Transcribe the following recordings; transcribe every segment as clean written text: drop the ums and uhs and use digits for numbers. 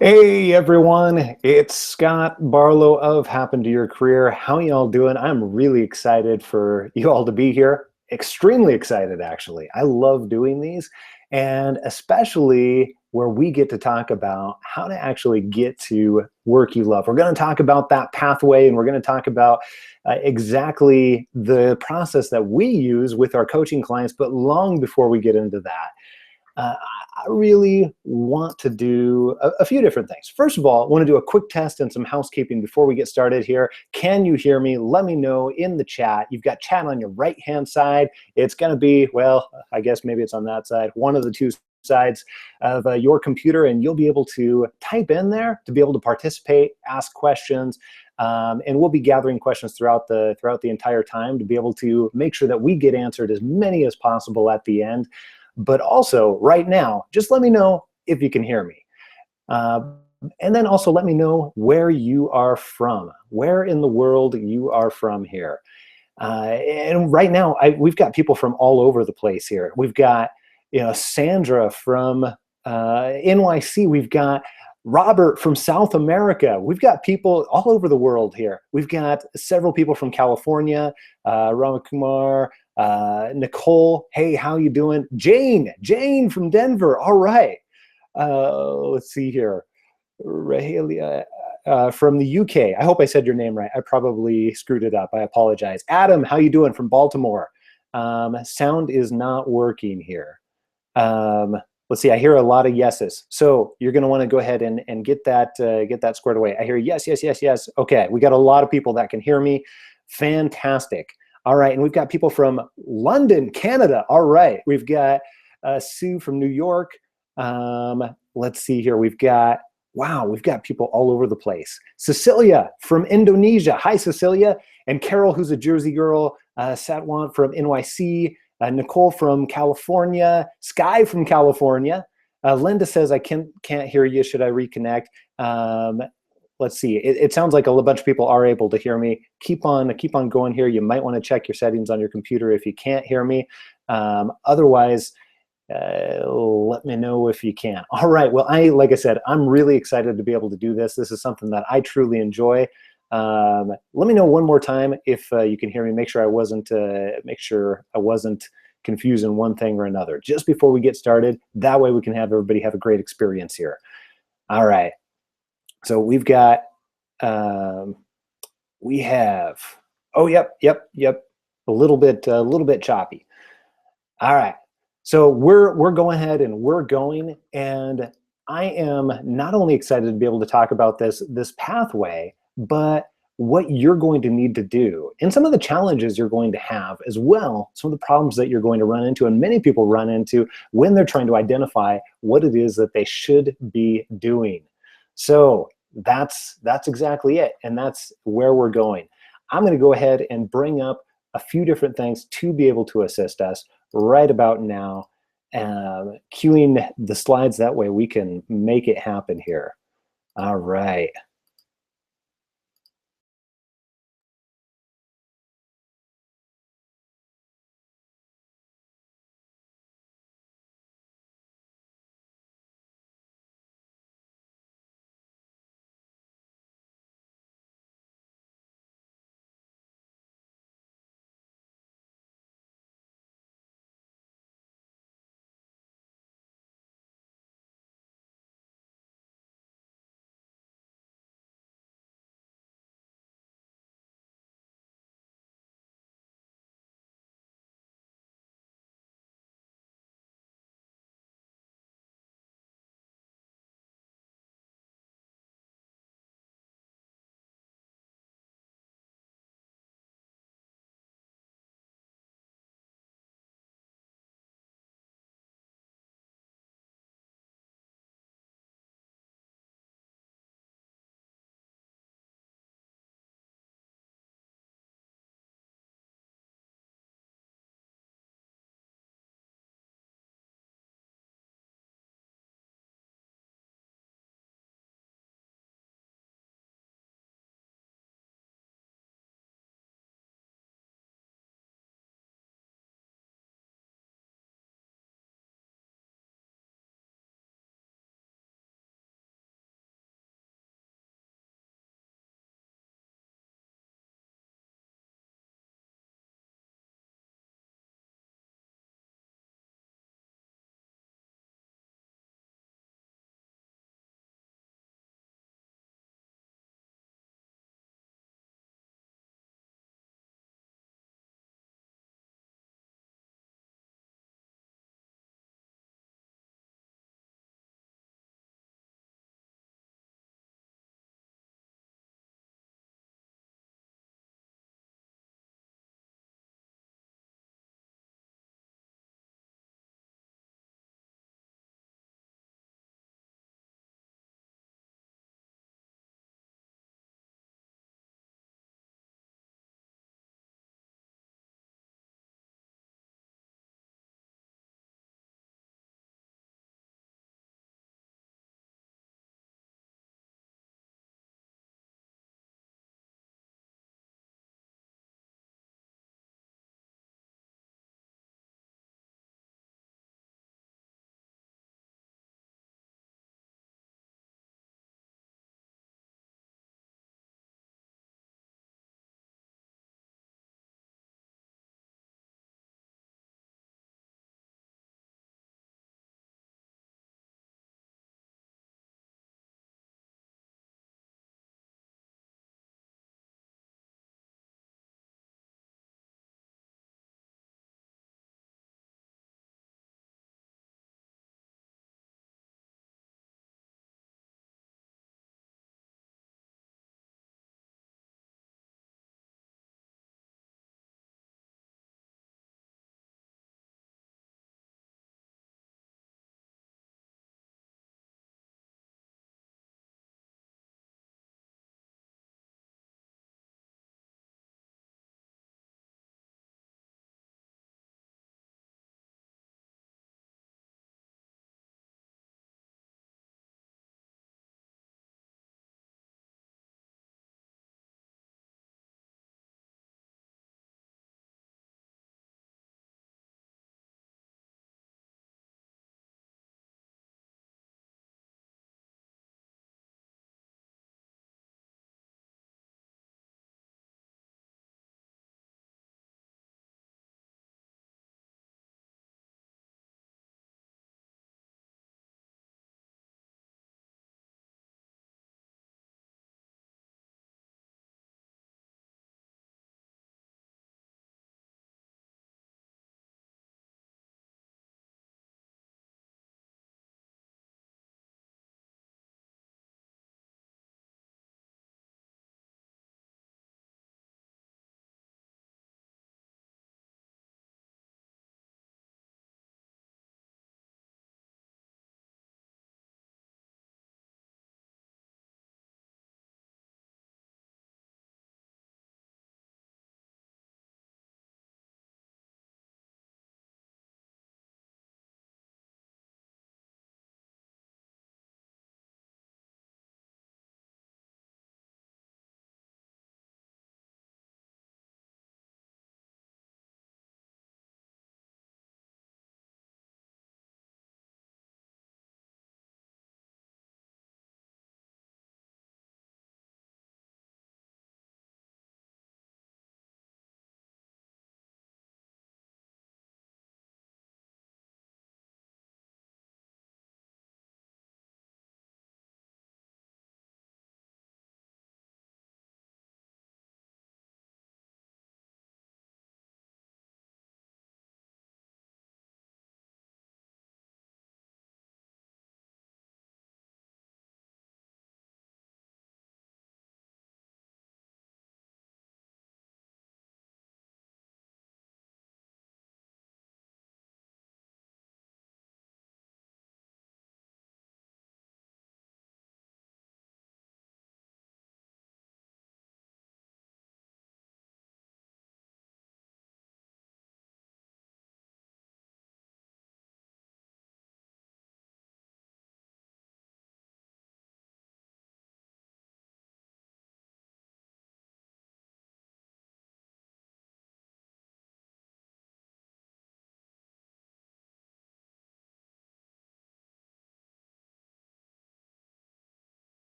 Hey everyone, it's Scott Barlow of Happen to Your Career. How y'all doing? I'm really excited for you all to be here. Extremely excited, actually. I love doing these, and especially where we get to talk about how to actually get to work you love. We're going to talk about that pathway, and we're going to talk about exactly the process that we use with our coaching clients. But long before we get into that, uh, I really want to do a few different things. First of all, I want to do a quick test and some housekeeping before we get started here. Can you hear me? Let me know in the chat. You've got chat on your right-hand side. It's going to be, well, I guess maybe it's on that side, one of the two sides of your computer, and you'll be able to type in there to be able to participate, ask questions, and we'll be gathering questions throughout the entire time to be able to make sure that we get answered as many as possible at the end. But also, right now, just let me know if you can hear me. Uh, and then also let me know where you are from, where in the world you are from here. And right now, we've got people from all over the place here. We've got, Sandra from NYC. We've got Robert from South America. We've got people all over the world here. We've got several people from California, Ramakumar, Nicole. Hey, how you doing? Jane from Denver. All right. Let's see here. Rahalia from the UK. I hope I said your name right. I probably screwed it up. I apologize. Adam, how you doing from Baltimore? Sound is not working here. Let's see. I hear a lot of yeses. So you're going to want to go ahead and get that squared away. I hear yes, yes, yes, yes. Okay, we got a lot of people that can hear me. Fantastic. All right, and we've got people from London, Canada. All right, we've got Sue from New York. Let's see here. We've got people all over the place. Cecilia from Indonesia. Hi, Cecilia. And Carol, who's a Jersey girl. Satwan from NYC. Nicole from California. Sky from California. Linda says, I can't hear you. Should I reconnect? Let's see. It sounds like a bunch of people are able to hear me. Keep on going here. You might want to check your settings on your computer if you can't hear me. Otherwise, let me know if you can. All right. Well, like I said, I'm really excited to be able to do this. This is something that I truly enjoy. Let me know one more time if you can hear me. Make sure I wasn't confusing one thing or another just before we get started. That way we can have everybody have a great experience here. All right. So we've got, we have, oh, yep. A little bit choppy. All right. So we're going ahead and we're going, and I am not only excited to be able to talk about this pathway, but what you're going to need to do and some of the challenges you're going to have as well, some of the problems that you're going to run into and many people run into when they're trying to identify what it is that they should be doing. So that's exactly it, and that's where we're going. I'm going to go ahead and bring up a few different things to be able to assist us right about now, queuing the slides, that way we can make it happen here. All right.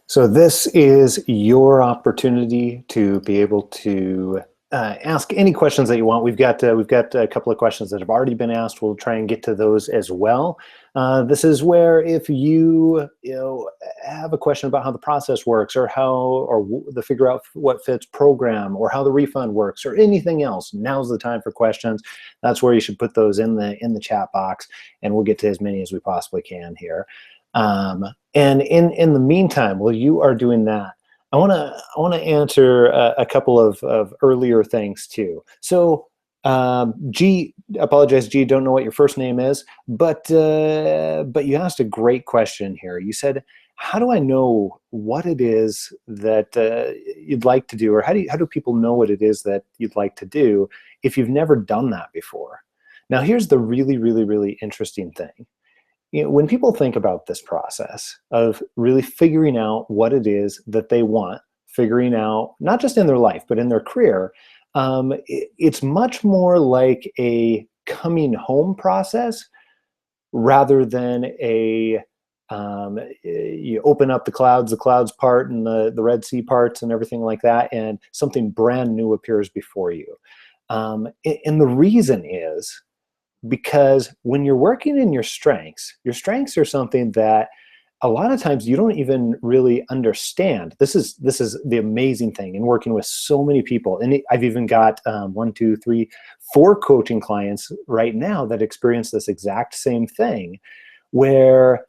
So this is your opportunity to be able to ask any questions that you want. We've got a couple of questions that have already been asked. We'll try and get to those as well. This is where if you have a question about how the process works, or the Figure Out What Fits program, or how the refund works, or anything else, now's the time for questions. That's where you should put those in the chat box, and we'll get to as many as we possibly can here. And in the meantime, while you are doing that, I want to answer a couple of earlier things too. So, G, apologize, G, don't know what your first name is, but you asked a great question here. You said, how do I know what it is that you'd like to do, or how do people know what it is that you'd like to do if you've never done that before? Now, here's the really interesting thing. When people think about this process of really figuring out what it is that they want, figuring out not just in their life, but in their career, it's much more like a coming home process rather than you open up the clouds part and the Red Sea parts and everything like that, and something brand new appears before you. And the reason is because when you're working in your strengths are something that a lot of times you don't even really understand. This is the amazing thing in working with so many people. And I've even got 1, 2, 3, 4 coaching clients right now that experience this exact same thing, where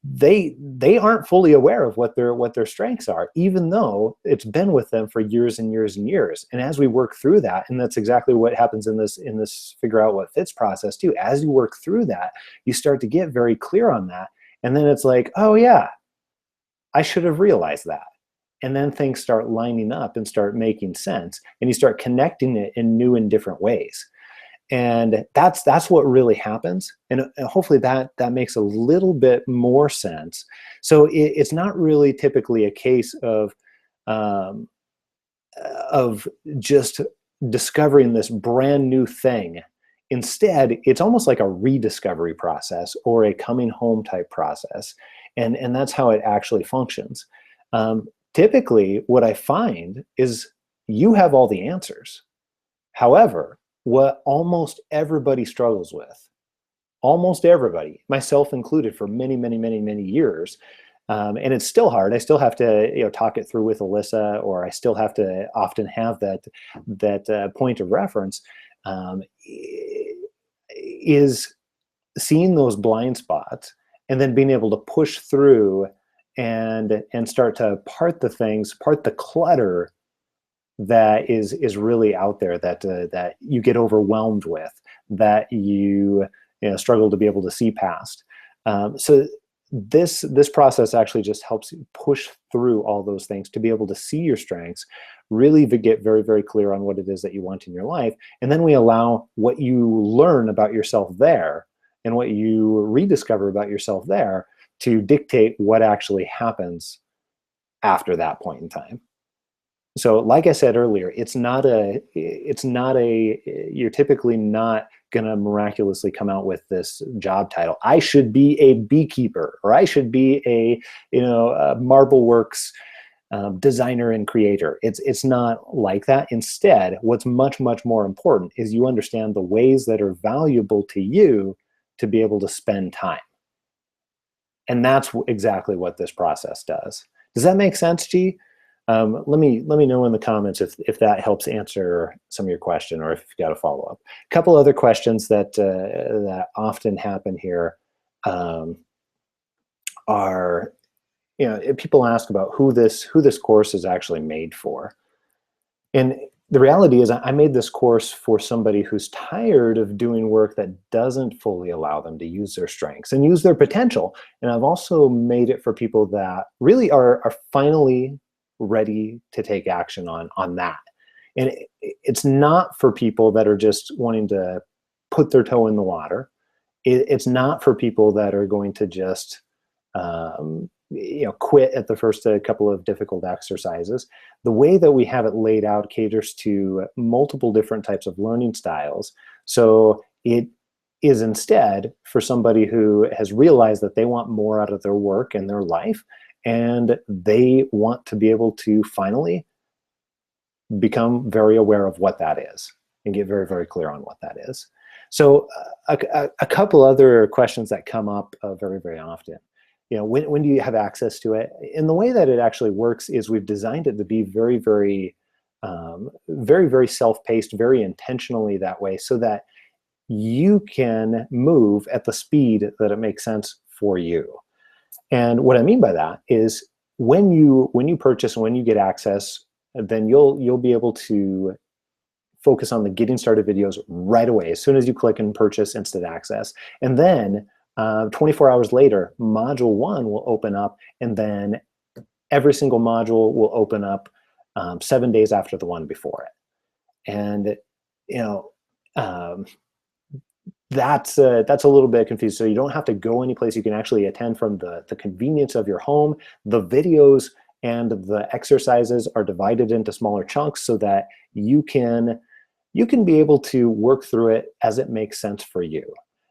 they aren't fully aware of what their strengths are, even though it's been with them for years and years and years. And as we work through that, and that's exactly what happens in this Figure Out What Fits process too, as you work through that, you start to get very clear on that. And then it's like, oh yeah, I should have realized that. And then things start lining up and start making sense, and you start connecting it in new and different ways. And that's what really happens. And hopefully that makes a little bit more sense. So it's not really typically a case of just discovering this brand new thing. Instead, it's almost like a rediscovery process or a coming home type process. And that's how it actually functions. Typically, what I find is you have all the answers. However, what almost everybody struggles with, almost everybody, myself included, for many years, and it's still hard. I still have to talk it through with Alyssa, or I still have to often have that point of reference, is seeing those blind spots and then being able to push through and start to part the clutter that is really out there, that you get overwhelmed with, that you struggle to be able to see past. So this process actually just helps you push through all those things to be able to see your strengths, really to get very clear on what it is that you want in your life. And then we allow what you learn about yourself there and what you rediscover about yourself there to dictate what actually happens after that point in time. So like I said earlier, you're typically not going to miraculously come out with this job title. I should be a beekeeper, or I should be a Marbleworks designer and creator. It's not like that. Instead, what's much more important is you understand the ways that are valuable to you to be able to spend time. And that's exactly what this process does. Does that make sense, G? Let me know in the comments if that helps answer some of your question, or if you've got a follow-up. A couple other questions that often happen here are, people ask about who this course is actually made for. And the reality is, I made this course for somebody who's tired of doing work that doesn't fully allow them to use their strengths and use their potential. And I've also made it for people that really are finally ready to take action on that. And it's not for people that are just wanting to put their toe in the water. It's not for people that are going to just quit at the first couple of difficult exercises. The way that we have it laid out caters to multiple different types of learning styles. So it is instead for somebody who has realized that they want more out of their work and their life, and they want to be able to finally become very aware of what that is and get very, very clear on what that is. So a couple other questions that come up very, very often. When do you have access to it? And the way that it actually works is we've designed it to be very, very, very, very self-paced, very intentionally that way, so that you can move at the speed that it makes sense for you. And what I mean by that is when you purchase and when you get access, then you'll be able to focus on the getting started videos right away as soon as you click and purchase instant access. And then 24 hours later, module 1 will open up, and then every single module will open up 7 days after the one before it. And that's a little bit confused. So you don't have to go anyplace. You can actually attend from the convenience of your home. The videos and the exercises are divided into smaller chunks so that you can be able to work through it as it makes sense for you.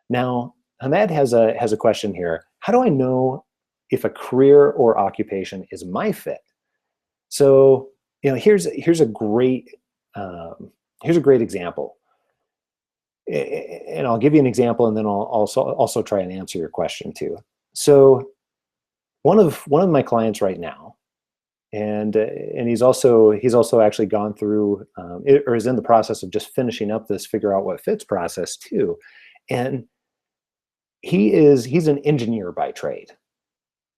Now, Hamed has a question here. How do I know if a career or occupation is my fit? So, here's a great example. And I'll give you an example, and then I'll also try and answer your question too. So, one of my clients right now, and he's also actually gone through or is in the process of just finishing up this figure out what fits process too, and he's an engineer by trade.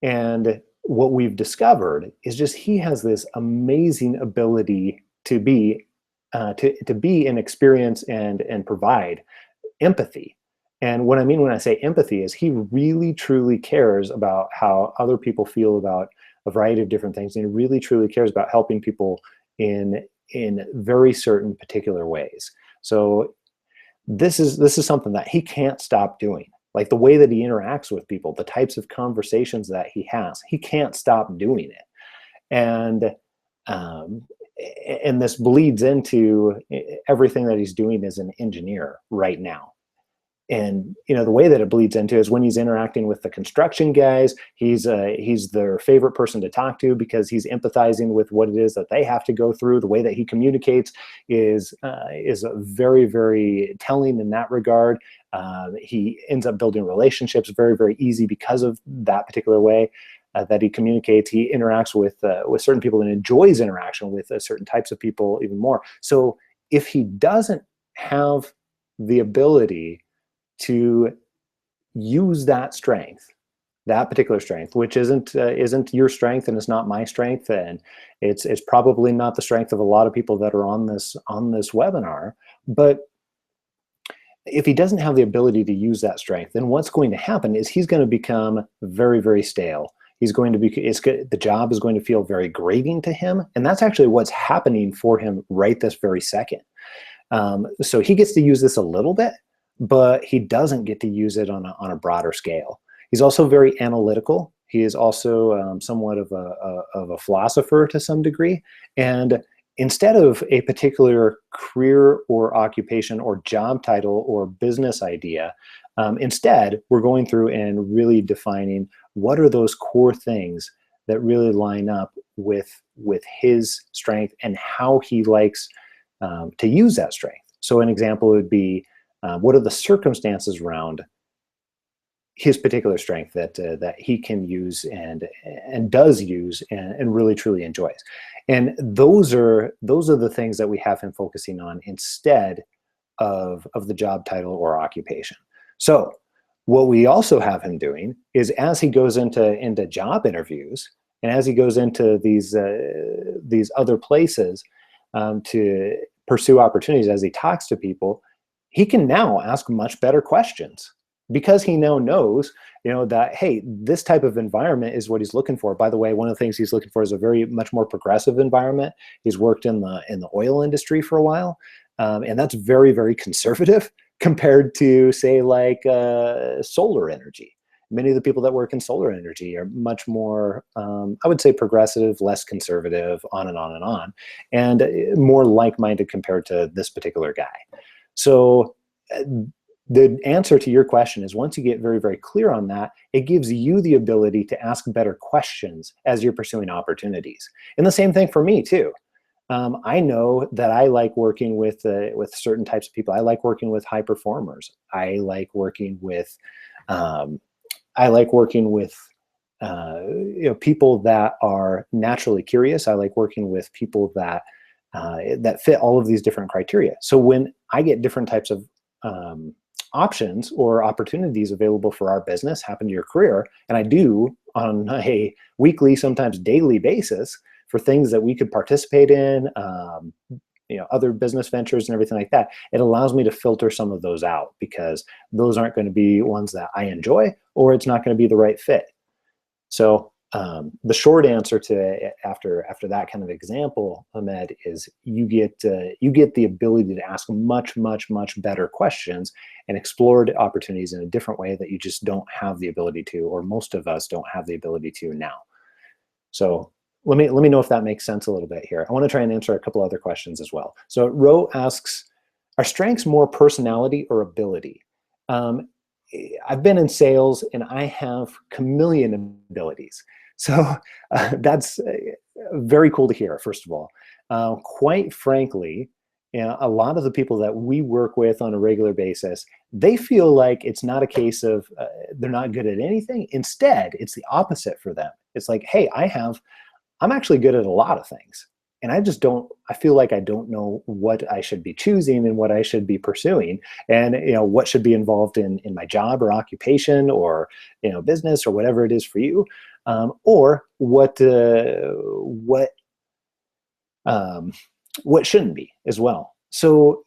And what we've discovered is just he has this amazing ability to be and experience and provide empathy. And what I mean when I say empathy is he really truly cares about how other people feel about a variety of different things, and he really truly cares about helping people in very certain particular ways. So this is something that he can't stop doing. Like the way that he interacts with people, the types of conversations that he has, he can't stop doing it. And this bleeds into everything that he's doing as an engineer right now. And the way that it bleeds into is when he's interacting with the construction guys, he's their favorite person to talk to because he's empathizing with what it is that they have to go through. The way that he communicates is very, very telling in that regard. He ends up building relationships very, very easy because of that particular way that he communicates. He interacts with certain people and enjoys interaction with certain types of people even more. So if he doesn't have the ability to use that strength, that particular strength, which isn't your strength and it's not my strength, and it's probably not the strength of a lot of people that are on this webinar, but if he doesn't have the ability to use that strength, then what's going to happen is he's going to become very, very stale. He's going to be, the job is going to feel very grating to him, and that's actually what's happening for him right this very second. So he gets to use this a little bit, but he doesn't get to use it on a broader scale. He's also very analytical. He is also somewhat of a philosopher to some degree. And instead of a particular career or occupation or job title or business idea, instead, we're going through and really defining what are those core things that really line up with his strength and how he likes to use that strength. So an example would be, what are the circumstances around his particular strength that he can use and does use and really truly enjoys. And those are the things that we have him focusing on instead of the job title or occupation. So what we also have him doing is, as he goes into job interviews and as he goes into these other places to pursue opportunities, as he talks to people, he can now ask much better questions because he now knows, that, hey, this type of environment is what he's looking for. By the way, one of the things he's looking for is a very much more progressive environment. He's worked in the oil industry for a while, and that's very, very conservative compared to, say, like solar energy. Many of the people that work in solar energy are much more, I would say, progressive, less conservative, on and on and on, and more like-minded compared to this particular guy. So the answer to your question is, once you get very, very clear on that, it gives you the ability to ask better questions as you're pursuing opportunities. And the same thing for me too. I know that I like working with certain types of people. I like working with high performers. I like working with people that are naturally curious. I like working with people that that fit all of these different criteria. So when I get different types of options or opportunities available for our business, Happen to Your Career, and I do on a weekly, sometimes daily basis, for things that we could participate in, other business ventures and everything like that, it allows me to filter some of those out, because those aren't going to be ones that I enjoy, or it's not going to be the right fit. So the short answer to after that kind of example, Ahmed, is you get the ability to ask much, much, much better questions and explore opportunities in a different way that you just don't have the ability to, or most of us don't have the ability to now. So let me know if that makes sense a little bit here. I want to try and answer a couple other questions as well. So Ro asks, are strengths more personality or ability? I've been in sales and I have chameleon abilities. So that's very cool to hear, first of all. Quite frankly, a lot of the people that we work with on a regular basis, they feel like it's not a case of they're not good at anything. Instead, it's the opposite for them. It's like, hey, I'm actually good at a lot of things. And I feel like I don't know what I should be choosing and what I should be pursuing, and what should be involved in my job or occupation or business or whatever it is for you, or what shouldn't be as well. So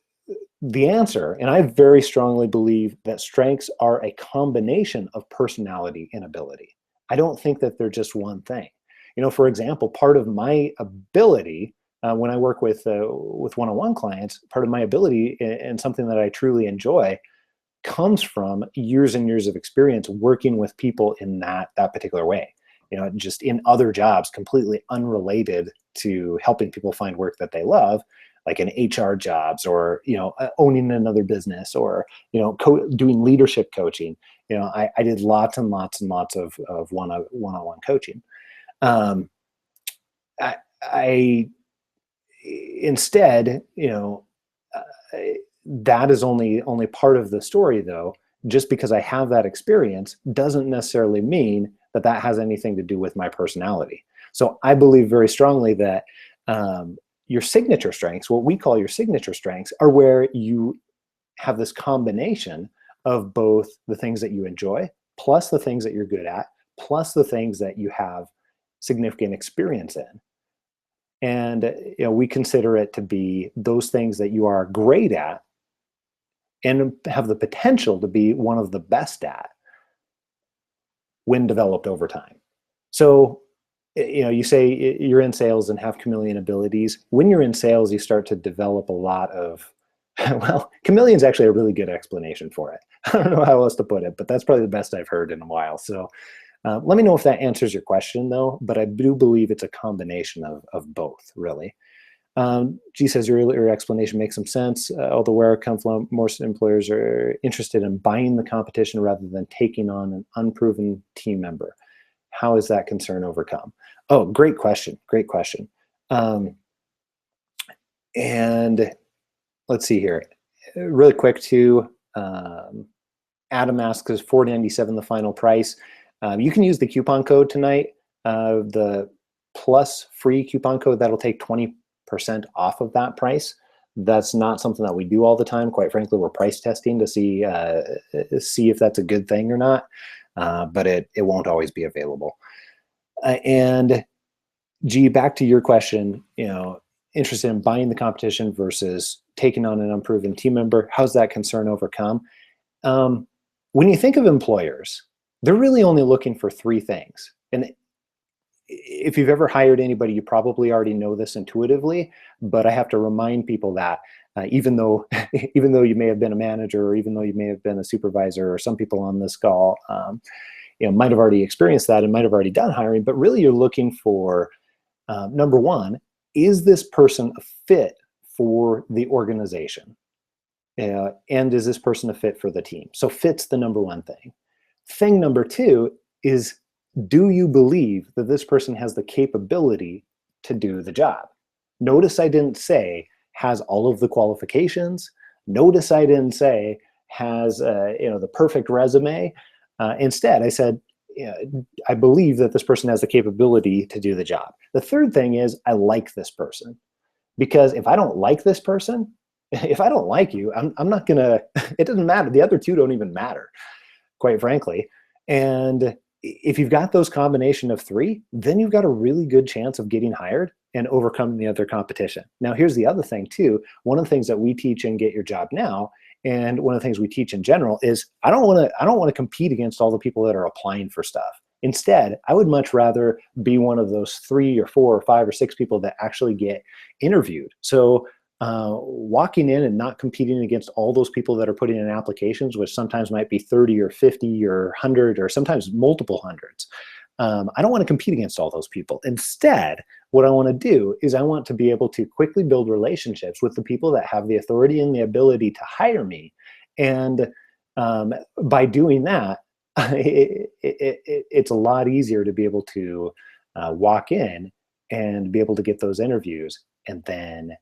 the answer, and I very strongly believe that strengths are a combination of personality and ability. I don't think that they're just one thing. For example, part of my ability when I work with one-on-one clients, part of my ability and something that I truly enjoy comes from years and years of experience working with people in that particular way. Just in other jobs completely unrelated to helping people find work that they love, like in HR jobs, or owning another business, or doing leadership coaching. I did lots and lots and lots of one-on-one coaching. Instead, that is only part of the story, though. Just because I have that experience doesn't necessarily mean that has anything to do with my personality. So I believe very strongly that your signature strengths, what we call your signature strengths, are where you have this combination of both the things that you enjoy, plus the things that you're good at, plus the things that you have significant experience in. And we consider it to be those things that you are great at and have the potential to be one of the best at when developed over time. So you say you're in sales and have chameleon abilities. When you're in sales, you start to develop a lot of, well, chameleon's actually a really good explanation for it. I don't know how else to put it, but that's probably the best I've heard in a while. So let me know if that answers your question, though, but I do believe it's a combination of both, really. G says your earlier explanation makes some sense. Although where it comes from, most employers are interested in buying the competition rather than taking on an unproven team member. How is that concern overcome? Oh, great question. Great question. And let's see here. Really quick, too. Adam asks, is $4.97 the final price? You can use the coupon code tonight, the plus free coupon code. That'll take 20% off of that price. That's not something that we do all the time. Quite frankly, we're price testing to see if that's a good thing or not, but it won't always be available. And G, back to your question, interested in buying the competition versus taking on an unproven team member. How's that concern overcome? When you think of employers, they're really only looking for three things. And if you've ever hired anybody, you probably already know this intuitively, but I have to remind people that even though you may have been a manager, or even though you may have been a supervisor, or some people on this call might have already experienced that and might have already done hiring, but really you're looking for, number one, is this person a fit for the organization? And is this person a fit for the team? So fit's the number one thing. Thing number two is, do you believe that this person has the capability to do the job? Notice I didn't say has all of the qualifications. Notice I didn't say has the perfect resume. Instead, I said, I believe that this person has the capability to do the job. The third thing is, I like this person. Because if I don't like this person, if I don't like you, I'm not gonna, it doesn't matter. The other two don't even matter, quite frankly. And if you've got those combination of three, then you've got a really good chance of getting hired and overcoming the other competition. Now, here's the other thing too. One of the things that we teach in Get Your Job Now, and one of the things we teach in general, is I don't want to compete against all the people that are applying for stuff. Instead, I would much rather be one of those 3 or 4 or 5 or 6 people that actually get interviewed. So walking in and not competing against all those people that are putting in applications, which sometimes might be 30 or 50 or 100 or sometimes multiple hundreds. I don't want to compete against all those people. Instead, what I want to do is I want to be able to quickly build relationships with the people that have the authority and the ability to hire me. And by doing that, it's a lot easier to be able to walk in and be able to get those interviews, and then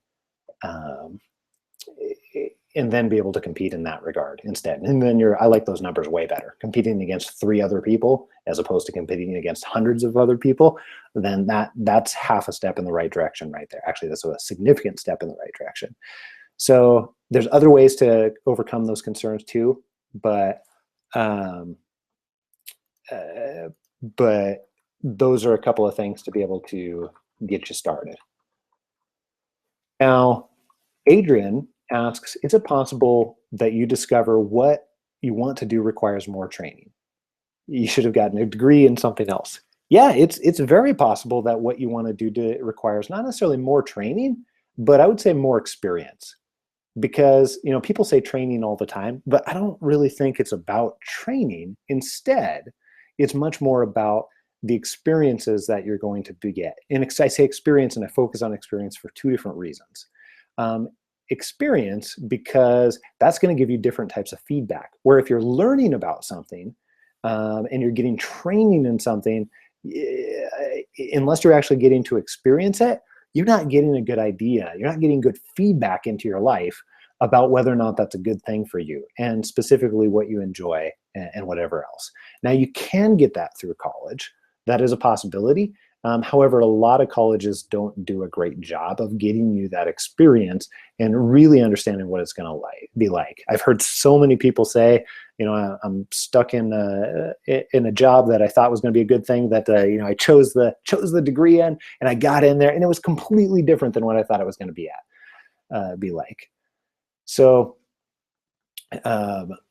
be able to compete in that regard instead. And then I like those numbers way better. Competing against 3 other people as opposed to competing against hundreds of other people, then that's half a step in the right direction right there. Actually, that's a significant step in the right direction. So there's other ways to overcome those concerns too, but those are a couple of things to be able to get you started. Now, Adrian asks, is it possible that you discover what you want to do requires more training? You should have gotten a degree in something else. Yeah, it's very possible that what you want to do requires not necessarily more training, but I would say more experience. Because people say training all the time, but I don't really think it's about training. Instead, it's much more about the experiences that you're going to get. And I say experience, and I focus on experience for 2 different reasons. Experience, because that's going to give you different types of feedback. Where if you're learning about something and you're getting training in something, unless you're actually getting to experience it, you're not getting a good idea. You're not getting good feedback into your life about whether or not that's a good thing for you, and specifically what you enjoy and whatever else. Now, you can get that through college. That is a possibility. However, a lot of colleges don't do a great job of getting you that experience and really understanding what it's going to be like. I've heard so many people say, I'm stuck in a job that I thought was going to be a good thing, that I chose the degree in, and I got in there, and it was completely different than what I thought it was going to be like. So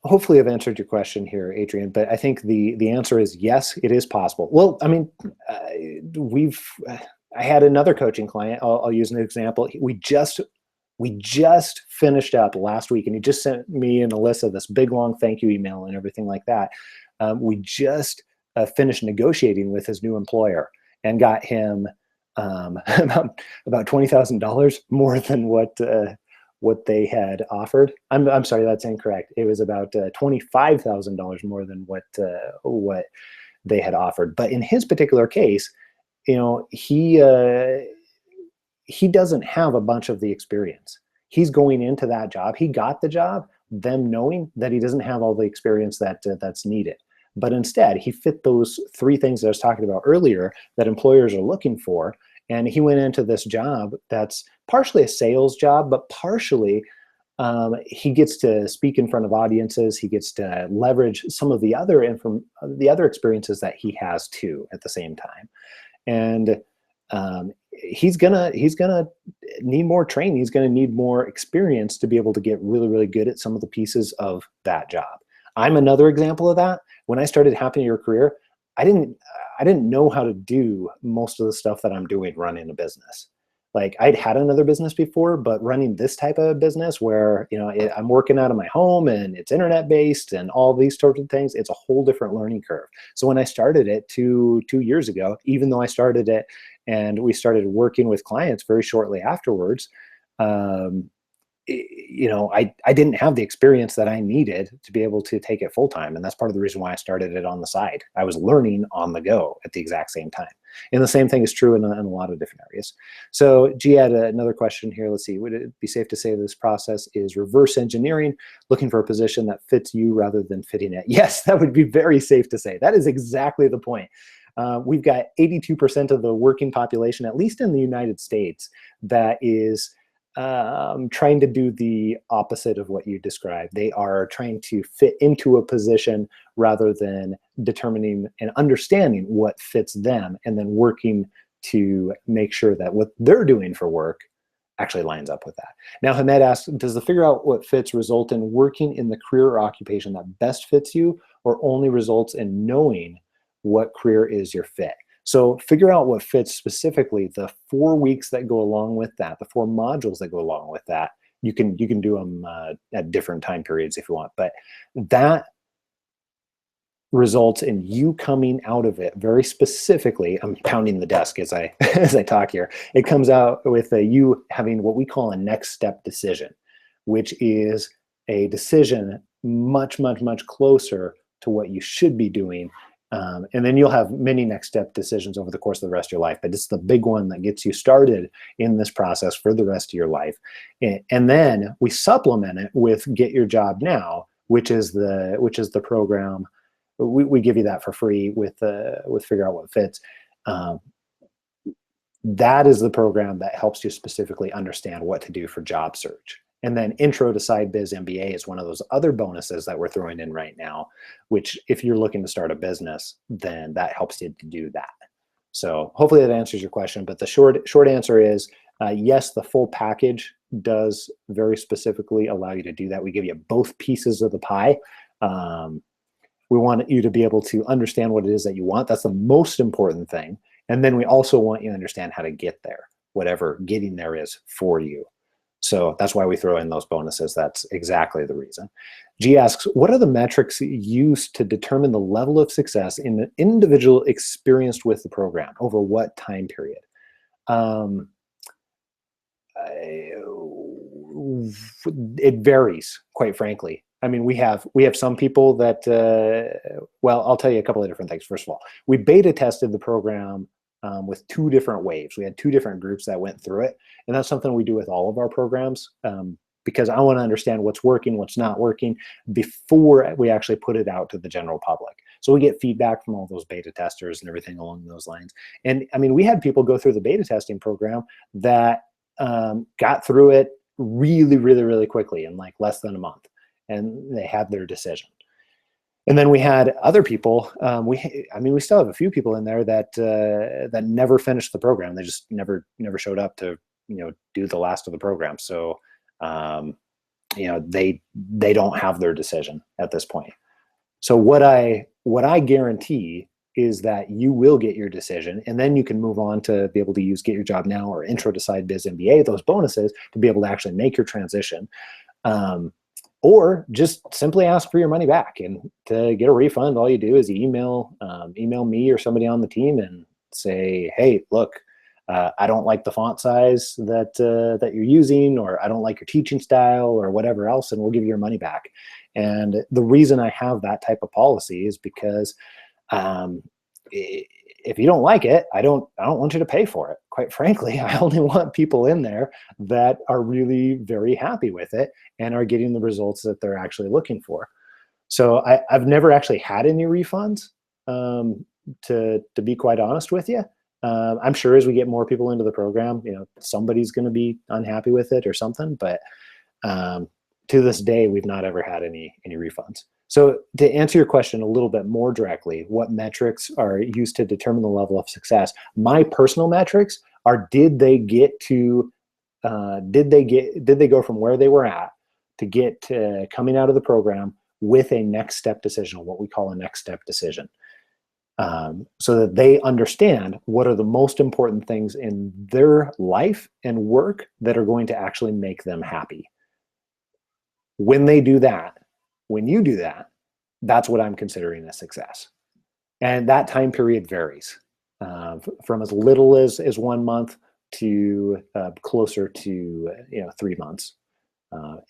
hopefully I've answered your question here, Adrian, but I think the answer is yes, it is possible. Well, I mean, I had another coaching client. I'll use an example. We just finished up last week, and he just sent me and Alyssa this big long thank you email and everything like that. We just finished negotiating with his new employer and got him about $20,000 more than what they had offered. I'm sorry, that's incorrect. It was about $25,000 more than what they had offered. But in his particular case, he doesn't have a bunch of the experience. He's going into that job. He got the job, them knowing that he doesn't have all the experience that's needed. But instead, he fit those 3 things that I was talking about earlier that employers are looking for. And he went into this job that's partially a sales job, but partially he gets to speak in front of audiences. He gets to leverage some of the other experiences that he has too at the same time. And he's gonna need more training. He's gonna need more experience to be able to get really, really good at some of the pieces of that job. I'm another example of that. When I started Happy Your Career, I didn't know how to do most of the stuff that I'm doing running a business. Like, I'd had another business before, but running this type of business where, I'm working out of my home and it's internet based and all these sorts of things, it's a whole different learning curve. So when I started it two years ago, even though I started it and we started working with clients very shortly afterwards, I didn't have the experience that I needed to be able to take it full time. And that's part of the reason why I started it on the side. I was learning on the go at the exact same time. And the same thing is true in a lot of different areas. So G had another question here. Let's see. Would it be safe to say this process is reverse engineering, looking for a position that fits you rather than fitting it? Yes, that would be very safe to say. That is exactly the point. We've got 82% of the working population, at least in the United States, that is trying to do the opposite of what you described. They are trying to fit into a position rather than determining and understanding what fits them and then working to make sure that what they're doing for work actually lines up with that. Now, Hamed asks, does the figure out what fits result in working in the career or occupation that best fits you, or only results in knowing what career is your fit? So figure out what fits specifically. The 4 weeks that go along with that, the 4 modules that go along with that, you can do them at different time periods if you want, but that results in you coming out of it very specifically. I'm pounding the desk as I as I talk here. It comes out with you having what we call a next step decision, which is a decision much closer to what you should be doing. And then you'll have many next step decisions over the course of the rest of your life, but it's the big one that gets you started in this process for the rest of your life. And then we supplement it with Get Your Job Now, which is the program. We give you that for free with Figure Out What Fits. That is the program that helps you specifically understand what to do for job search. And then Intro to Side Biz MBA is one of those other bonuses that we're throwing in right now, which if you're looking to start a business, then that helps you to do that. So hopefully that answers your question. But the short answer is yes, the full package does very specifically allow you to do that. We give you both pieces of the pie. We want you to be able to understand what it is that you want. That's the most important thing. And then we also want you to understand how to get there, whatever getting there is for you. So that's why we throw in those bonuses. That's exactly the reason. G asks, what are the metrics used to determine the level of success in an individual experienced with the program? Over what time period? It varies, quite frankly. I mean, we have some people that, well, I'll tell you a couple of different things. First of all, we beta tested the program with 2 different waves. We had 2 different groups that went through it. And that's something we do with all of our programs because I want to understand what's working, what's not working before we actually put it out to the general public. So we get feedback from all those beta testers and everything along those lines. And I mean, we had people go through the beta testing program that got through it really quickly in like less than a month. And they had their decision. And then we had other people. We still have a few people in there that that never finished the program. They just never showed up to do the last of the program. So they don't have their decision at this point. So what I guarantee is that you will get your decision, and then you can move on to be able to use Get Your Job Now or Intro to Side Biz MBA, those bonuses, to be able to actually make your transition. Or just simply ask for your money back. And to get a refund, all you do is email me or somebody on the team and say, hey, look, I don't like the font size that you're using, or I don't like your teaching style, or whatever else, and we'll give you your money back. And the reason I have that type of policy is because if you don't like it, I don't want you to pay for it. Quite frankly, I only want people in there that are really very happy with it and are getting the results that they're actually looking for. So I've never actually had any refunds, to be quite honest with you. I'm sure as we get more people into the program, somebody's going to be unhappy with it or something. But to this day, we've not ever had any refunds. So to answer your question a little bit more directly, what metrics are used to determine the level of success? My personal metrics are: did they go from where they were at to get to coming out of the program with a next step decision, what we call a next step decision, so that they understand what are the most important things in their life and work that are going to actually make them happy. When they do that, when you do that, that's what I'm considering a success. And that time period varies from as little as 1 month to closer to 3 months.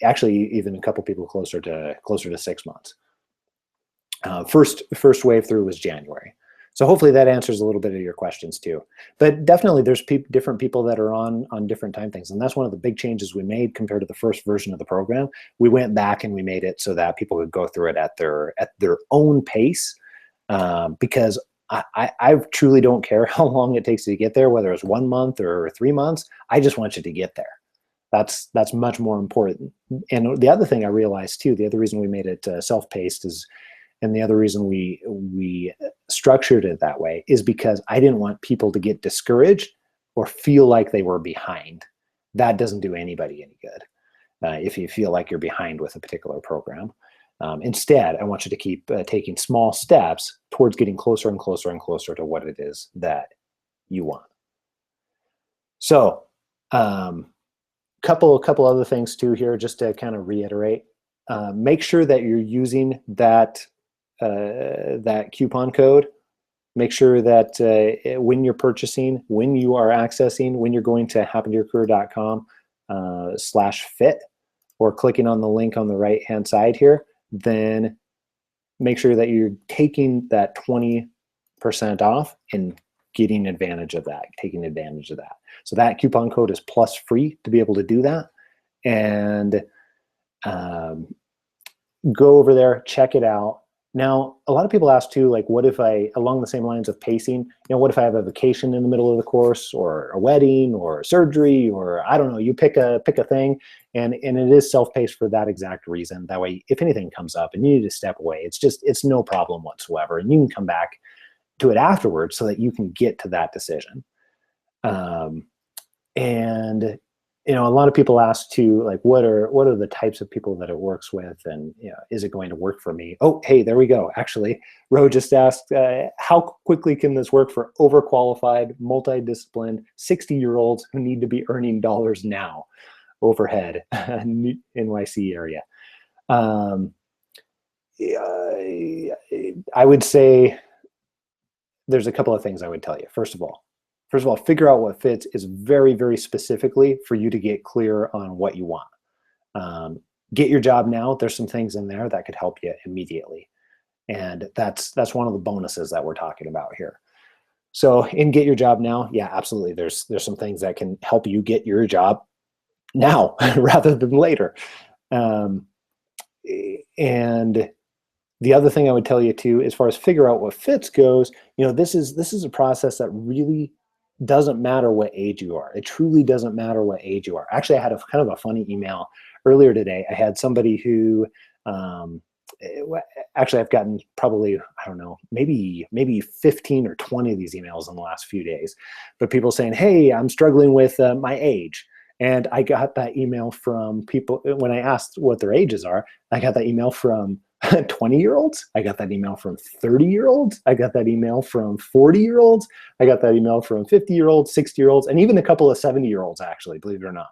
Actually, even a couple people closer to 6 months. First wave through was January. So hopefully that answers a little bit of your questions too. But definitely there's different people that are on different time things. And that's one of the big changes we made compared to the first version of the program. We went back and we made it so that people could go through it at their own pace, because I truly don't care how long it takes to get there, whether it's 1 month or 3 months. I just want you to get there. That's much more important. And the other thing I realized too, the other reason we made it self-paced is, and the other reason we structured it that way, is because I didn't want people to get discouraged or feel like they were behind. That doesn't do anybody any good if you feel like you're behind with a particular program. Instead, I want you to keep taking small steps towards getting closer and closer and closer to what it is that you want. So, couple other things too here, just to kind of reiterate. Make sure that you're using that coupon code. Make sure that when you're purchasing, when you are accessing, when you're going to happentoyourcareer.com/fit or clicking on the link on the right hand side here, then make sure that you're taking that 20% off and getting advantage of that, taking advantage of that. So that coupon code is plus free to be able to do that. And go over there, check it out. Now, a lot of people ask too, like, what if along the same lines of pacing, what if I have a vacation in the middle of the course, or a wedding, or surgery, or I don't know, you pick a thing, and it is self-paced for that exact reason. That way, if anything comes up and you need to step away, it's no problem whatsoever. And you can come back to it afterwards so that you can get to that decision. And a lot of people ask too, like, what are the types of people that it works with, and is it going to work for me? Oh, hey, there we go. Actually, Ro just asked, how quickly can this work for overqualified, multidisciplined 60-year-olds who need to be earning dollars now, overhead, NYC area? I would say there's a couple of things I would tell you. First of all, figure out what fits is very, very specifically for you to get clear on what you want. Get your job now. There's some things in there that could help you immediately. And that's one of the bonuses that we're talking about here. So in get your job now, yeah, absolutely. There's some things that can help you get your job now rather than later. And the other thing I would tell you too, as far as figure out what fits goes, this is a process that really doesn't matter what age you are. It truly doesn't matter what age you are. Actually, I had kind of a funny email earlier today. I had somebody who, actually I've gotten probably, I don't know, maybe 15 or 20 of these emails in the last few days, but people saying, hey, I'm struggling with my age. And I got that email from people, when I asked what their ages are, I got that email from 20-year-olds. I got that email from 30-year-olds. I got that email from 40-year-olds. I got that email from 50-year-olds, 60-year-olds, and even a couple of 70-year-olds, actually, believe it or not.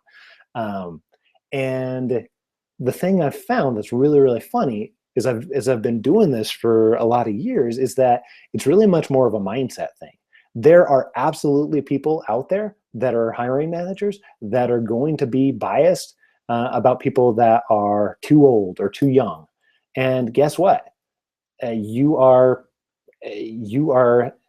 And the thing I've found that's really, really funny is as I've been doing this for a lot of years, is that it's really much more of a mindset thing. There are absolutely people out there that are hiring managers that are going to be biased about people that are too old or too young. And guess what? You are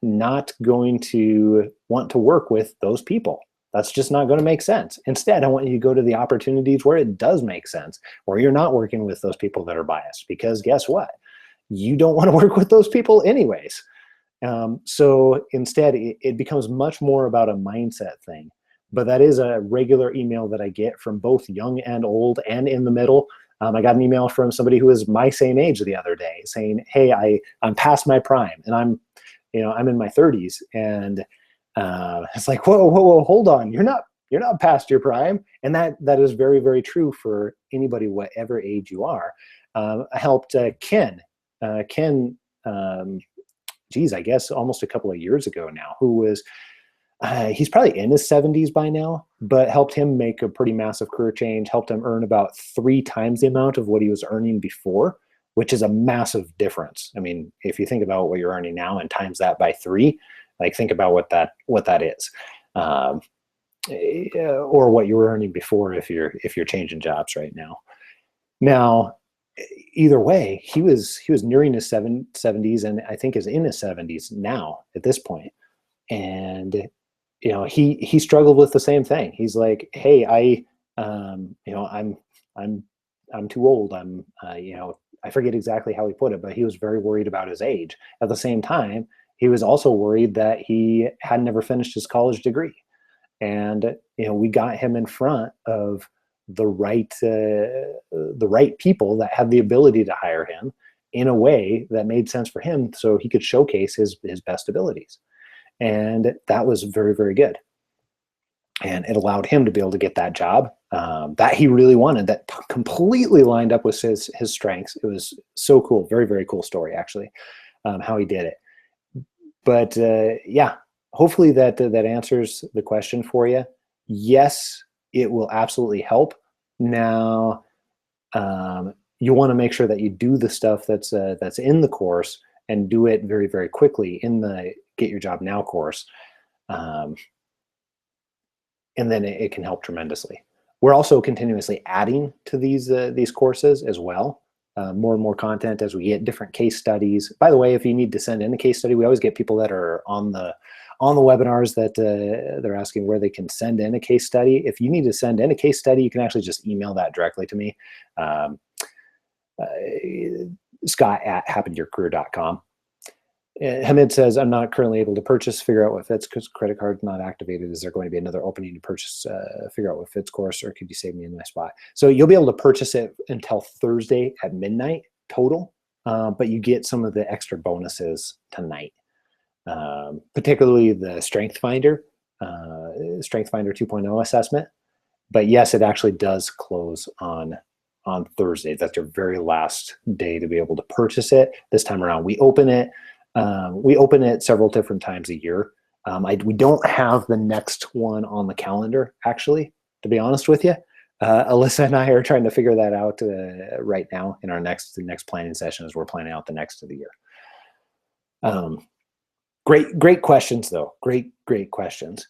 not going to want to work with those people. That's just not going to make sense. Instead, I want you to go to the opportunities where it does make sense, where you're not working with those people that are biased, because guess what? You don't want to work with those people anyways. So instead, it becomes much more about a mindset thing. But that is a regular email that I get from both young and old and in the middle. I got an email from somebody who is my same age the other day saying, hey, I'm past my prime, and I'm in my 30s. And it's like, whoa, hold on. You're not past your prime. And that is very, very true for anybody, whatever age you are. I helped Ken, geez, I guess almost a couple of years ago now, who was, he's probably in his 70s by now, but helped him make a pretty massive career change, helped him earn about 3 times the amount of what he was earning before, which is a massive difference. I mean, if you think about what you're earning now and times that by 3, like, think about what that is. or what you were earning before if you're changing jobs right now. Now, either way, he was nearing his 70s, and I think is in his 70s now at this point. And he struggled with the same thing. He's like, hey, I'm I'm too old. I forget exactly how he put it, but he was very worried about his age. At the same time, he was also worried that he had never finished his college degree. And we got him in front of the right people that had the ability to hire him in a way that made sense for him, so he could showcase his best abilities. And that was very, very good. And it allowed him to be able to get that job that he really wanted, that completely lined up with his strengths. It was so cool. Very, very cool story, actually, how he did it. But yeah, hopefully that answers the question for you. Yes, it will absolutely help. Now, you want to make sure that you do the stuff that's in the course, and do it very, very quickly in the Get Your Job Now course. And then it can help tremendously. We're also continuously adding to these courses as well. More and more content as we get different case studies. By the way, if you need to send in a case study, we always get people that are on the webinars that they're asking where they can send in a case study. If you need to send in a case study, you can actually just email that directly to me, Scott@happentoyourcareer.com. Hamid says, I'm not currently able to purchase Figure Out What Fits because credit card's not activated. Is there going to be another opening to purchase Figure Out What Fits course, or could you save me in my spot? So you'll be able to purchase it until Thursday at midnight total, but you get some of the extra bonuses tonight, particularly the Strength Finder 2.0 assessment. But yes, it actually does close on Thursday. That's your very last day to be able to purchase it. This time around, we open it several different times a year. We don't have the next one on the calendar, actually, to be honest with you. Alyssa and I are trying to figure that out right now in our next planning session as we're planning out the next of the year. Great questions, though. Great questions.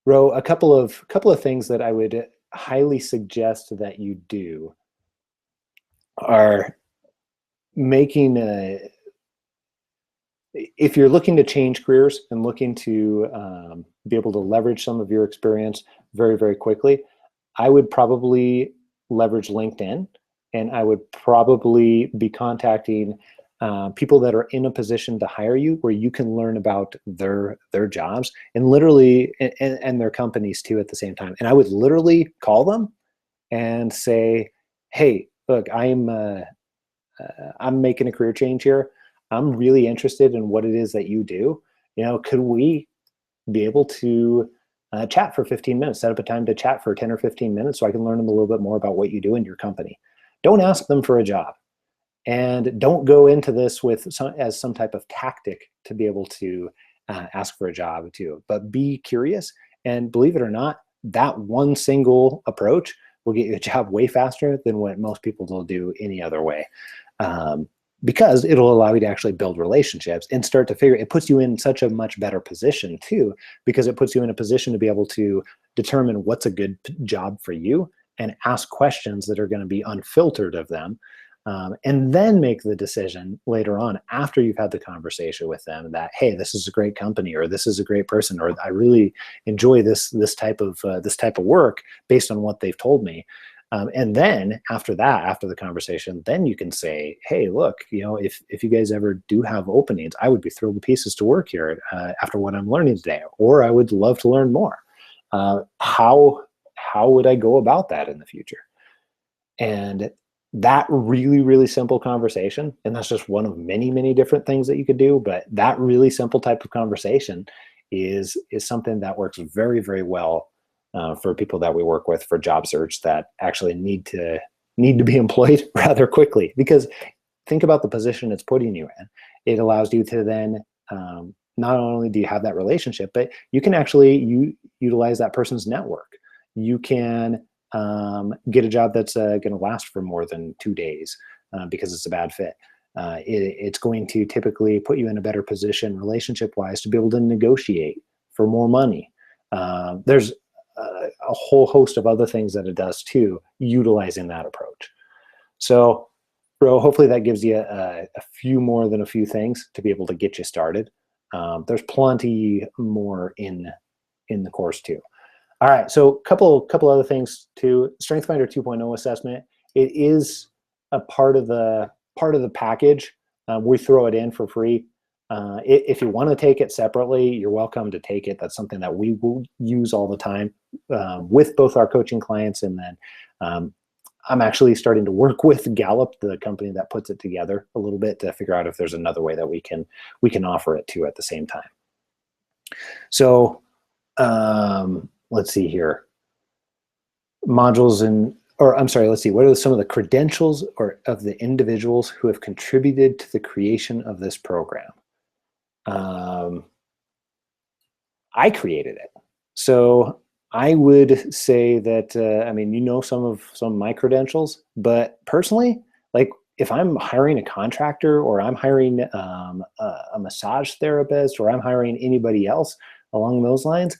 Ro, a couple of things that I would highly suggest that you do are making if you're looking to change careers and looking to be able to leverage some of your experience very, very quickly, I would probably leverage LinkedIn, and I would probably be contacting people that are in a position to hire you, where you can learn about their jobs and literally and their companies too at the same time. And I would literally call them and say, hey, look, I'm making a career change here. I'm really interested in what it is that you do. Could we be able to chat for 15 minutes, set up a time to chat for 10 or 15 minutes so I can learn a little bit more about what you do in your company? Don't ask them for a job, and don't go into this as some type of tactic to be able to ask for a job too. But be curious, and believe it or not, that one single approach will get you a job way faster than what most people will do any other way. Because it'll allow you to actually build relationships and start to it puts you in such a much better position too, because it puts you in a position to be able to determine what's a good job for you and ask questions that are going to be unfiltered of them, and then make the decision later on after you've had the conversation with them that, hey, this is a great company, or this is a great person, or I really enjoy this type of work based on what they've told me. And then after the conversation, then you can say, hey, look, if you guys ever do have openings, I would be thrilled to pieces to work here after what I'm learning today, or I would love to learn more. How would I go about that in the future? And that really, really simple conversation, and that's just one of many, many different things that you could do, but that really simple type of conversation is something that works very, very well for people that we work with for job search that actually need to be employed rather quickly. Because think about the position it's putting you in. It allows you to then not only do you have that relationship, but you can actually utilize that person's network. You can get a job that's going to last for more than 2 days because it's a bad fit. It's going to typically put you in a better position relationship-wise to be able to negotiate for more money. There's a whole host of other things that it does too, utilizing that approach. So, bro, hopefully that gives you a few more than a few things to be able to get you started. There's plenty more in the course too. All right, so couple other things too. StrengthsFinder 2.0 assessment. It is a part of the package. We throw it in for free. If you want to take it separately, you're welcome to take it. That's something that we will use all the time with both our coaching clients, and then I'm actually starting to work with Gallup, the company that puts it together, a little bit to figure out if there's another way that we can offer it to at the same time. So let's see here. Modules let's see, what are some of the credentials of the individuals who have contributed to the creation of this program? I created it. So I would say that, I mean, you know, some of my credentials, but personally, like if I'm hiring a contractor or I'm hiring a massage therapist or I'm hiring anybody else along those lines,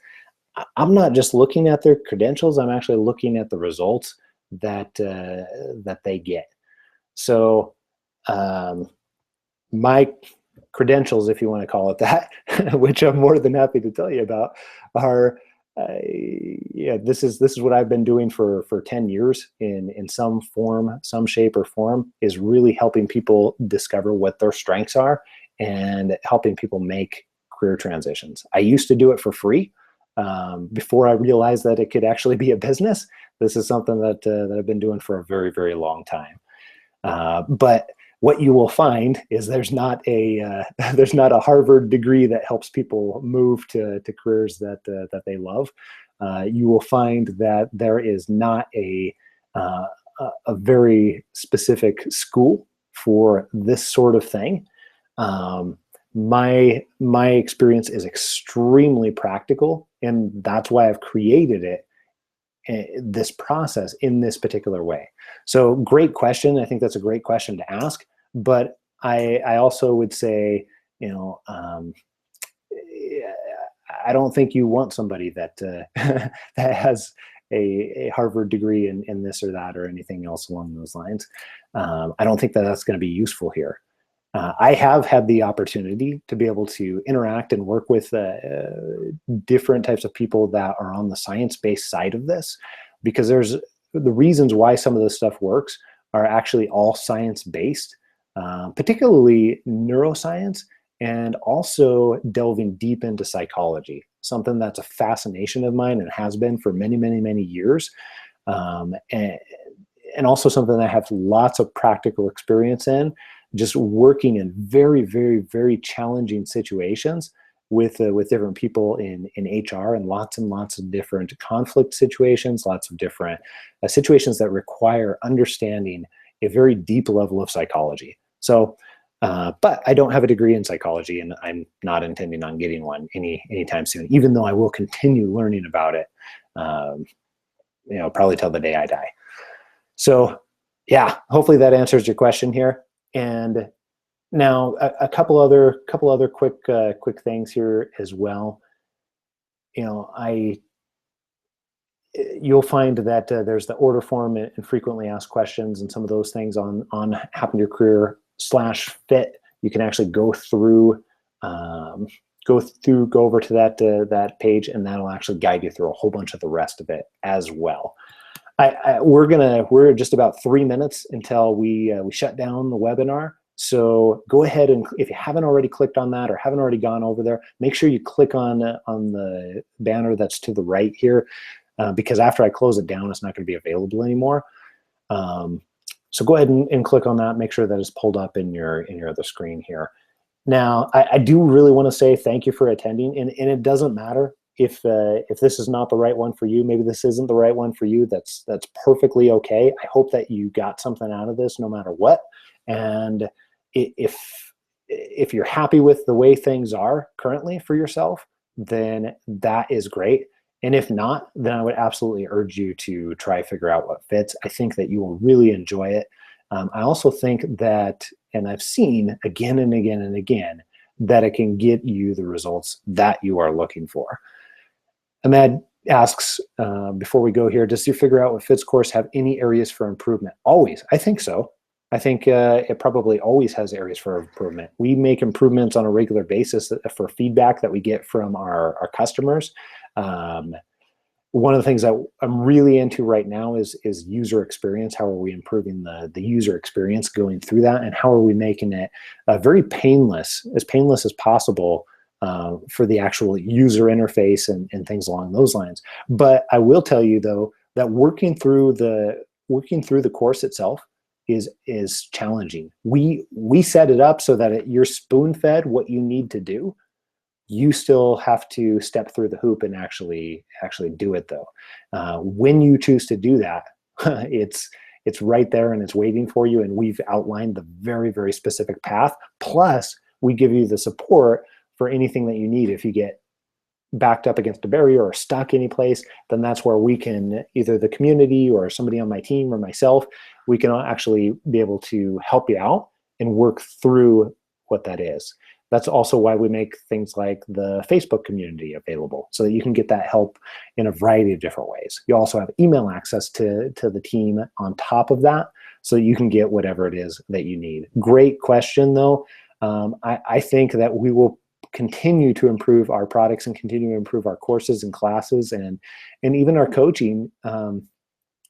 I'm not just looking at their credentials, I'm actually looking at the results that they get. So my credentials, if you want to call it that, which I'm more than happy to tell you about, are this is what I've been doing for 10 years in some form, some shape or form, is really helping people discover what their strengths are and helping people make career transitions. I used to do it for free before I realized that it could actually be a business. This is something that I've been doing for a very, very long time. But what you will find is there's not a Harvard degree that helps people move to careers that they love. You will find that there is not a very specific school for this sort of thing. My experience is extremely practical, and that's why I've created it, this process in this particular way. So great question. I think that's a great question to ask, but I also would say, you know, I don't think you want somebody that that has a Harvard degree in this or that or anything else along those lines. I don't think that that's going to be useful here. I have had the opportunity to be able to interact and work with different types of people that are on the science-based side of this, because there's the reasons why some of this stuff works are actually all science-based, particularly neuroscience, and also delving deep into psychology, something that's a fascination of mine and has been for many, many, many years. And also something that I have lots of practical experience in, just working in very, very, very challenging situations with different people in HR, and lots of different conflict situations, lots of different situations that require understanding a very deep level of psychology. So, but I don't have a degree in psychology, and I'm not intending on getting one anytime soon, even though I will continue learning about it, you know, probably till the day I die. So yeah, hopefully that answers your question here. And now a couple other quick things here as well. You know, you'll find that there's the order form and frequently asked questions and some of those things on Happen to Your Career /fit. You can actually go through, go over to that page, and that'll actually guide you through a whole bunch of the rest of it as well. We're just about 3 minutes until we shut down the webinar. So go ahead, and if you haven't already clicked on that or haven't already gone over there, make sure you click on the banner that's to the right here, because after I close it down, it's not going to be available anymore. So go ahead and click on that. Make sure that it's pulled up in your other screen here. Now, I do really want to say thank you for attending, and it doesn't matter if this is not the right one for you. Maybe this isn't the right one for you. That's perfectly okay. I hope that you got something out of this, no matter what. And if you're happy with the way things are currently for yourself, then that is great. And if not, then I would absolutely urge you to try figure out what fits. I think that you will really enjoy it. I also think that, and I've seen again and again and again, that it can get you the results that you are looking for. Ahmed asks, before we go here, does your Figure Out What Fits course have any areas for improvement? Always. I think so. I think it probably always has areas for improvement. We make improvements on a regular basis for feedback that we get from our customers. One of the things that I'm really into right now is user experience. How are we improving the user experience going through that, and how are we making it very painless as possible for the actual user interface and things along those lines. But I will tell you though that working through the course itself is challenging. We set it up so that you're spoon fed what you need to do. You still have to step through the hoop and actually do it though. When you choose to do that, it's right there and it's waiting for you. And we've outlined the very, very specific path. Plus, we give you the support for anything that you need. If you get backed up against a barrier or stuck any place, then that's where we can, either the community or somebody on my team or myself, we can actually be able to help you out and work through what that is. That's also why we make things like the Facebook community available, so that you can get that help in a variety of different ways. You also have email access to the team on top of that, so that you can get whatever it is that you need. Great question, though. I think that we will continue to improve our products and continue to improve our courses and classes and even our coaching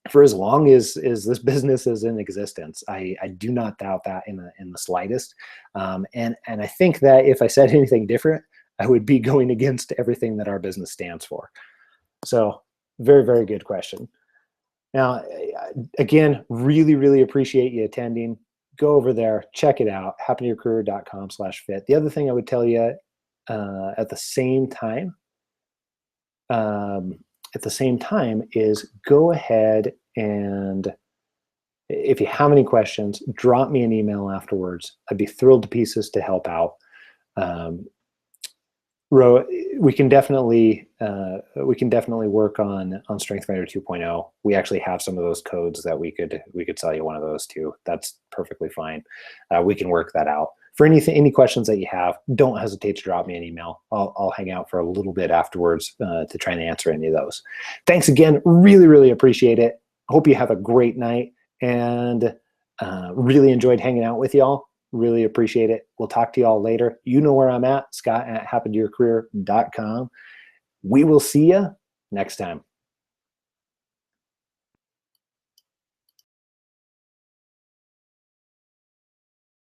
for as long as this business is in existence. I do not doubt that in the slightest. And I think that if I said anything different, I would be going against everything that our business stands for. So very, very good question. Now, again, really, really appreciate you attending. Go over there, check it out, happentoyourcareer.com/fit. The other thing I would tell you at the same time is go ahead and if you have any questions, drop me an email afterwards. I'd be thrilled to pieces to help out. We can definitely work on Strength Finder 2.0. We actually have some of those codes that we could sell you one of those too. That's perfectly fine. We can work that out. For any questions that you have, don't hesitate to drop me an email. I'll hang out for a little bit afterwards to try and answer any of those. Thanks again. Really, really appreciate it. Hope you have a great night, and really enjoyed hanging out with y'all. Really appreciate it. We'll talk to y'all later. You know where I'm at, Scott@happentoyourcareer.com. We will see you next time.